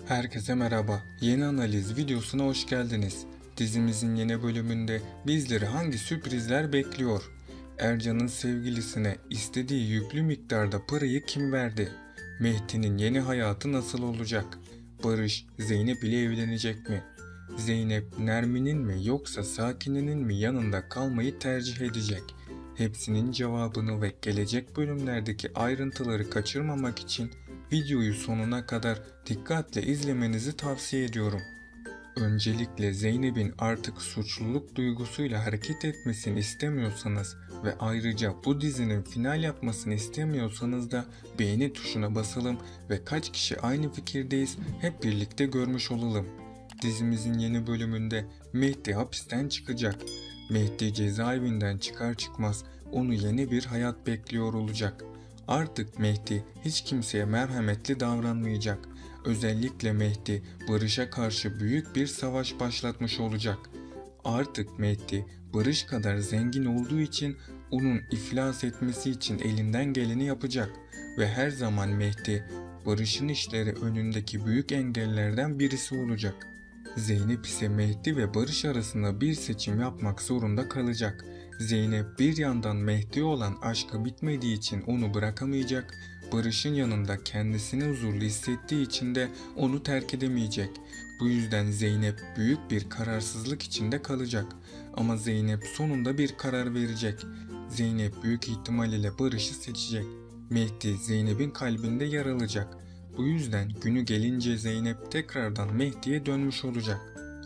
Herkese merhaba. Yeni analiz videosuna hoş geldiniz. Dizimizin yeni bölümünde bizleri hangi sürprizler bekliyor? Ercan'ın sevgilisine istediği yüklü miktarda parayı kim verdi? Mehdi'nin yeni hayatı nasıl olacak? Barış Zeynep ile evlenecek mi? Zeynep Nermin'in mi yoksa Sakine'nin mi yanında kalmayı tercih edecek? Hepsinin cevabını ve gelecek bölümlerdeki ayrıntıları kaçırmamak için videoyu sonuna kadar dikkatle izlemenizi tavsiye ediyorum. Öncelikle Zeynep'in artık suçluluk duygusuyla hareket etmesini istemiyorsanız ve ayrıca bu dizinin final yapmasını istemiyorsanız da beğeni tuşuna basalım ve kaç kişi aynı fikirdeyiz hep birlikte görmüş olalım. Dizimizin yeni bölümünde Mehdi hapisten çıkacak. Mehdi cezaevinden çıkar çıkmaz onu yeni bir hayat bekliyor olacak. Artık Mehdi hiç kimseye merhametli davranmayacak. Özellikle Mehdi Barış'a karşı büyük bir savaş başlatmış olacak. Artık Mehdi Barış kadar zengin olduğu için onun iflas etmesi için elinden geleni yapacak ve her zaman Mehdi Barış'ın işleri önündeki büyük engellerden birisi olacak. Zeynep ise Mehdi ve Barış arasında bir seçim yapmak zorunda kalacak. Zeynep bir yandan Mehdi'ye olan aşkı bitmediği için onu bırakamayacak, Barış'ın yanında kendisini huzurlu hissettiği için de onu terk edemeyecek. Bu yüzden Zeynep büyük bir kararsızlık içinde kalacak. Ama Zeynep sonunda bir karar verecek. Zeynep büyük ihtimal ile Barış'ı seçecek. Mehdi Zeynep'in kalbinde yer alacak. Bu yüzden günü gelince Zeynep tekrardan Mehdi'ye dönmüş olacak.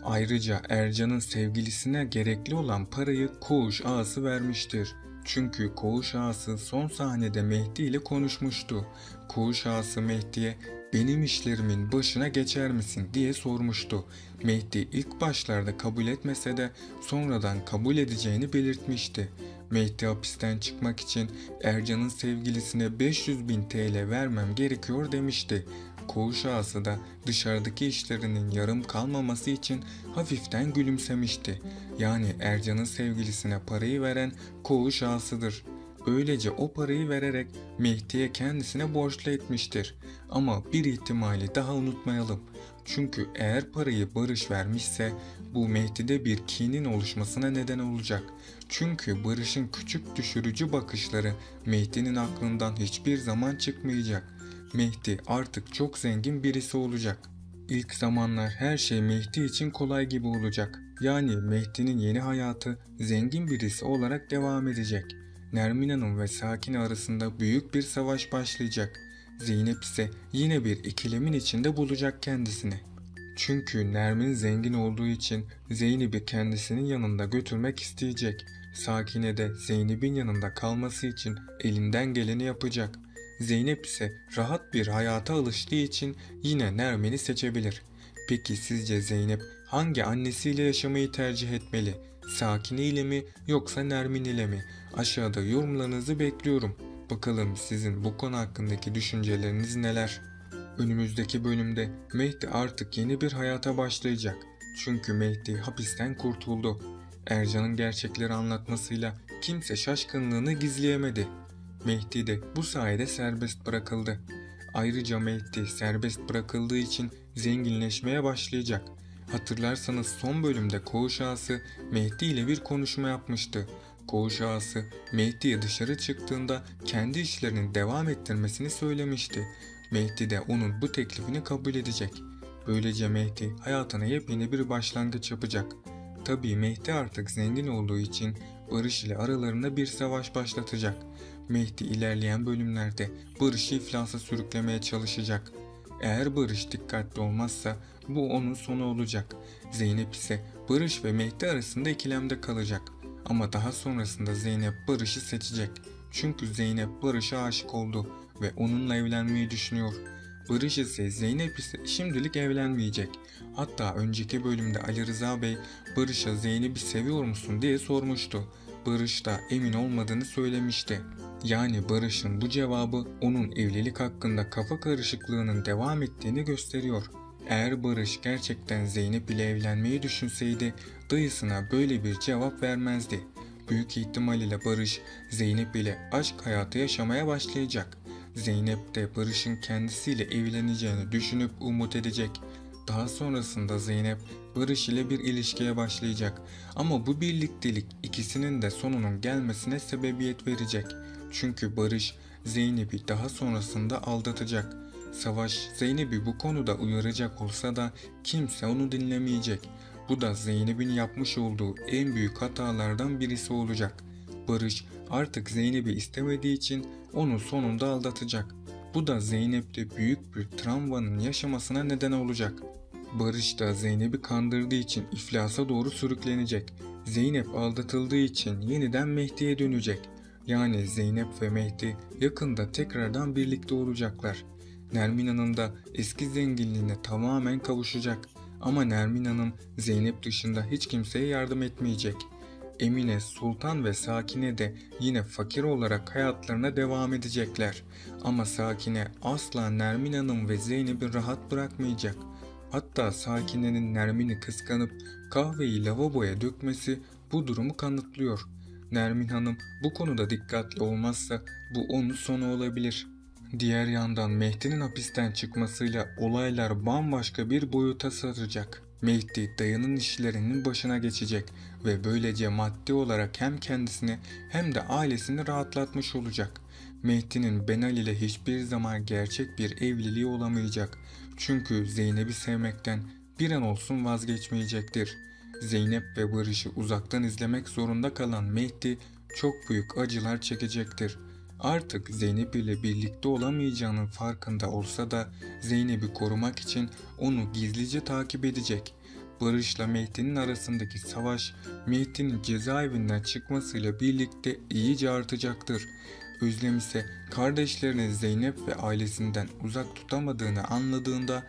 Ayrıca Ercan'ın sevgilisine gerekli olan parayı koğuş ağası vermiştir. Çünkü koğuş ağası son sahnede Mehdi ile konuşmuştu. Koğuş ağası Mehdi'ye "Benim işlerimin başına geçer misin?" diye sormuştu. Mehdi ilk başlarda kabul etmese de sonradan kabul edeceğini belirtmişti. Mehdi hapisten çıkmak için Ercan'ın sevgilisine 500.000 TL vermem gerekiyor demişti. Koğuş ağası da dışarıdaki işlerinin yarım kalmaması için hafiften gülümsemişti. Yani Ercan'ın sevgilisine parayı veren koğuş ağasıdır. Öylece o parayı vererek Mehdi'ye kendisine borçlu etmiştir. Ama bir ihtimali daha unutmayalım. Çünkü eğer parayı Barış vermişse bu Mehdi'de bir kinin oluşmasına neden olacak. Çünkü Barış'ın küçük düşürücü bakışları Mehdi'nin aklından hiçbir zaman çıkmayacak. Mehdi artık çok zengin birisi olacak. İlk zamanlar her şey Mehdi için kolay gibi olacak. Yani Mehdi'nin yeni hayatı zengin birisi olarak devam edecek. Nermin Hanım ve Sakine arasında büyük bir savaş başlayacak. Zeynep ise yine bir ikilemin içinde bulacak kendisini. Çünkü Nermin zengin olduğu için Zeynep'i kendisinin yanında götürmek isteyecek. Sakine de Zeynep'in yanında kalması için elinden geleni yapacak. Zeynep ise rahat bir hayata alıştığı için yine Nermin'i seçebilir. Peki sizce Zeynep hangi annesiyle yaşamayı tercih etmeli? Sakine ile mi yoksa Nermin ile mi? Aşağıda yorumlarınızı bekliyorum. Bakalım sizin bu konu hakkındaki düşünceleriniz neler? Önümüzdeki bölümde Mehdi artık yeni bir hayata başlayacak. Çünkü Mehdi hapisten kurtuldu. Ercan'ın gerçekleri anlatmasıyla kimse şaşkınlığını gizleyemedi. Mehdi de bu sayede serbest bırakıldı. Ayrıca Mehdi serbest bırakıldığı için zenginleşmeye başlayacak. Hatırlarsanız son bölümde koğuş ağası Mehdi ile bir konuşma yapmıştı. Koğuş ağası Mehdi'ye dışarı çıktığında kendi işlerini devam ettirmesini söylemişti. Mehdi de onun bu teklifini kabul edecek. Böylece Mehdi hayatına yepyeni bir başlangıç yapacak. Tabii Mehdi artık zengin olduğu için Barış ile aralarında bir savaş başlatacak. Mehdi ilerleyen bölümlerde Barış'ı iflasa sürüklemeye çalışacak. Eğer Barış dikkatli olmazsa bu onun sonu olacak. Zeynep ise Barış ve Mehdi arasında ikilemde kalacak. Ama daha sonrasında Zeynep Barış'ı seçecek. Çünkü Zeynep Barış'a aşık oldu ve onunla evlenmeyi düşünüyor. Barış ise Zeynep ise şimdilik evlenmeyecek. Hatta önceki bölümde Ali Rıza Bey Barış'a "Zeynep'i seviyor musun?" diye sormuştu. Barış da emin olmadığını söylemişti. Yani Barış'ın bu cevabı onun evlilik hakkında kafa karışıklığının devam ettiğini gösteriyor. Eğer Barış gerçekten Zeynep ile evlenmeyi düşünseydi dayısına böyle bir cevap vermezdi. Büyük ihtimal ile Barış Zeynep ile aşk hayatı yaşamaya başlayacak. Zeynep de Barış'ın kendisiyle evleneceğini düşünüp umut edecek. Daha sonrasında Zeynep Barış ile bir ilişkiye başlayacak ama bu birliktelik ikisinin de sonunun gelmesine sebebiyet verecek. Çünkü Barış Zeynep'i daha sonrasında aldatacak. Savaş Zeynep'i bu konuda uyaracak olsa da kimse onu dinlemeyecek. Bu da Zeynep'in yapmış olduğu en büyük hatalardan birisi olacak. Barış artık Zeynep'i istemediği için onu sonunda aldatacak. Bu da Zeynep'te büyük bir travmanın yaşamasına neden olacak. Barış da Zeynep'i kandırdığı için iflasa doğru sürüklenecek. Zeynep aldatıldığı için yeniden Mehdi'ye dönecek. Yani Zeynep ve Mehdi yakında tekrardan birlikte olacaklar. Nermin Hanım da eski zenginliğine tamamen kavuşacak. Ama Nermin Hanım Zeynep dışında hiç kimseye yardım etmeyecek. Emine, Sultan ve Sakine de yine fakir olarak hayatlarına devam edecekler. Ama Sakine asla Nermin Hanım ve Zeynep'i rahat bırakmayacak. Hatta Sakine'nin Nermin'i kıskanıp kahveyi lavaboya dökmesi bu durumu kanıtlıyor. Nermin Hanım bu konuda dikkatli olmazsa bu onun sonu olabilir. Diğer yandan Mehdi'nin hapisten çıkmasıyla olaylar bambaşka bir boyuta saracak. Mehdi dayının işlerinin başına geçecek ve böylece maddi olarak hem kendisini hem de ailesini rahatlatmış olacak. Mehdi'nin Benal ile hiçbir zaman gerçek bir evliliği olamayacak. Çünkü Zeynep'i sevmekten bir an olsun vazgeçmeyecektir. Zeynep ve Barış'ı uzaktan izlemek zorunda kalan Mehdi çok büyük acılar çekecektir. Artık Zeynep ile birlikte olamayacağının farkında olsa da Zeynep'i korumak için onu gizlice takip edecek. Barış'la Mehdi'nin arasındaki savaş Mehdi'nin cezaevinden çıkmasıyla birlikte iyice artacaktır. Özlem ise kardeşlerini Zeynep ve ailesinden uzak tutamadığını anladığında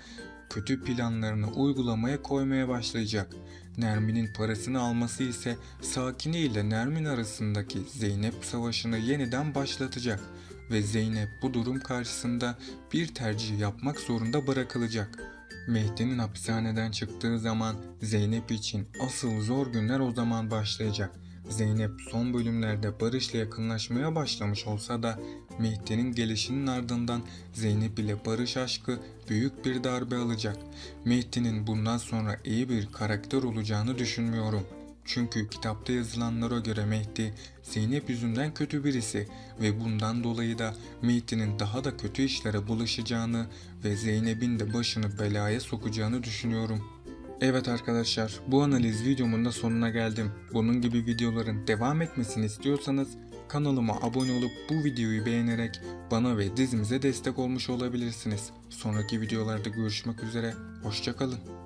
kötü planlarını uygulamaya koymaya başlayacak. Nermin'in parasını alması ise Sakine ile Nermin arasındaki Zeynep savaşını yeniden başlatacak ve Zeynep bu durum karşısında bir tercih yapmak zorunda bırakılacak. Mehdi'nin hapishaneden çıktığı zaman Zeynep için asıl zor günler o zaman başlayacak. Zeynep son bölümlerde Barış'la yakınlaşmaya başlamış olsa da Mehdi'nin gelişinin ardından Zeynep ile Barış aşkı büyük bir darbe alacak. Mehdi'nin bundan sonra iyi bir karakter olacağını düşünmüyorum. Çünkü kitapta yazılanlara göre Mehdi Zeynep yüzünden kötü birisi ve bundan dolayı da Mehdi'nin daha da kötü işlere bulaşacağını ve Zeynep'in de başını belaya sokacağını düşünüyorum. Evet arkadaşlar, bu analiz videomun da sonuna geldim. Bunun gibi videoların devam etmesini istiyorsanız kanalıma abone olup bu videoyu beğenerek bana ve dizimize destek olmuş olabilirsiniz. Sonraki videolarda görüşmek üzere, hoşça kalın.